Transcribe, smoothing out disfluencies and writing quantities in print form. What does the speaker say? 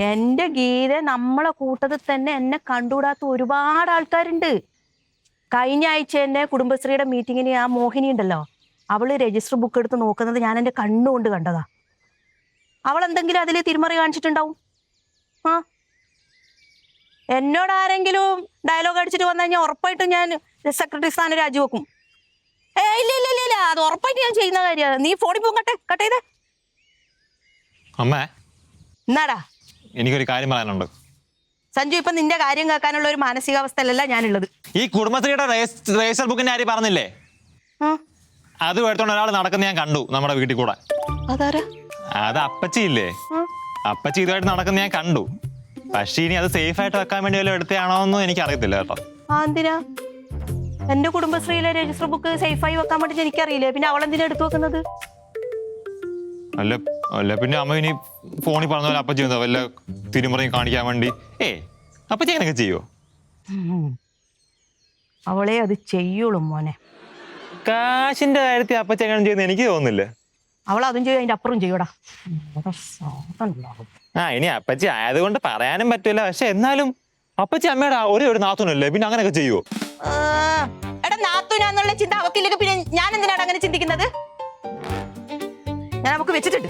എന്റെ ഗീത നമ്മളെ കൂട്ടത്തിൽ തന്നെ എന്നെ കണ്ടുകൂടാത്ത ഒരുപാട് ആൾക്കാരുണ്ട്. കഴിഞ്ഞ ആഴ്ച തന്നെ കുടുംബശ്രീയുടെ മീറ്റിങ്ങിന് ആ മോഹിനി ഉണ്ടല്ലോ, അവള് രജിസ്റ്റർ ബുക്ക് എടുത്ത് നോക്കുന്നത് ഞാൻ എന്റെ കണ്ണുകൊണ്ട് കണ്ടതാ. അവൾ എന്തെങ്കിലും അതിൽ തിരിമറി കാണിച്ചിട്ടുണ്ടാവും. ആ എന്നോട് ആരെങ്കിലും ഡയലോഗ് അടിച്ചിട്ട് വന്നു കഴിഞ്ഞാൽ ഉറപ്പായിട്ടും ഞാൻ സെക്രട്ടറി സ്ഥാനം രാജിവെക്കും. ഇല്ല ഇല്ല ഇല്ല ഇല്ല, അത് ഉറപ്പായിട്ട് ഞാൻ ചെയ്യുന്ന കാര്യമാണ്. നീ ഫോണിൽ പോകും. കട്ട് ചെയ്തേ. അമ്മേ, എന്നാടാ? എനിക്കൊരു കാര്യം പറയാനുണ്ട്. സഞ്ജു, ഇപ്പൊ നിന്റെ കാര്യം കേൾക്കാനുള്ള ഒരു മാനസികാവസ്ഥയിലല്ല ഞാനുള്ളത്. ഈ കുടുംബശ്രീയുടെ രജിസ്റ്റർ ബുക്കിന്റെ കാര്യം പറഞ്ഞില്ലേ, അത് എടുത്തോണ്ട് ഒരാൾ നടക്കുന്ന ഞാൻ കണ്ടു നമ്മുടെ വീട്ടിൽ കൂടെ. അതാരാ? അത് അപ്പച്ചി ഇല്ലേ, അപ്പച്ചി ഇതുമായിട്ട് നടക്കുന്ന ഞാൻ കണ്ടു. പക്ഷേ ഇനി അത് സേഫ് ആയിട്ട് വെക്കാൻ വേണ്ടി വല്ല എടുത്തയാണോ എന്ന് എനിക്ക് അറിയത്തില്ല കേട്ടോ. എന്തിനാ? എന്റെ കുടുംബശ്രീയിലെ രജിസ്റ്റർ ബുക്ക് സേഫായി വെക്കാൻ വേണ്ടി എനിക്കറിയില്ലേ, പിന്നെ അവളെന്തിനാ എടുത്തു വെക്കുന്നത്? അല്ല അല്ല പിന്നെ അമ്മ ഇനി ഫോണിൽ പറഞ്ഞ പോലെ അപ്പച്ചി എന്താ വല്ല തിരുമുറയും കാണിക്കാൻ വേണ്ടി അപ്പച്ചി അങ്ങനെയൊക്കെ ചെയ്യോ? അവളെ അത് ചെയ്യുള്ളൂ മോനെ. കാശിന്റെ കാര്യത്തിൽ അപ്പച്ചി അങ്ങനെ ചെയ്യുന്ന എനിക്ക് തോന്നുന്നില്ല. അവൾ അതും ചെയ്യും, അതിന്റെ അപ്പുറം ചെയ്യൂടാ. ഇനി അപ്പച്ചി ആയതുകൊണ്ട് പറയാനും പറ്റൂല. പക്ഷെ എന്നാലും അപ്പച്ചി അമ്മയുടെ ഒരു നാത്തൂനല്ലേ, പിന്നെ അങ്ങനെയൊക്കെ ചെയ്യുവോ? എടാ, നാത്തൂനാന്നുള്ള ചിന്ത അവക്കില്ലെങ്കിൽ പിന്നെ ഞാൻ എന്തിനാണ് അങ്ങനെ ചിന്തിക്കുന്നത്? ഞാൻ നമുക്ക് വെച്ചിട്ടുണ്ട്.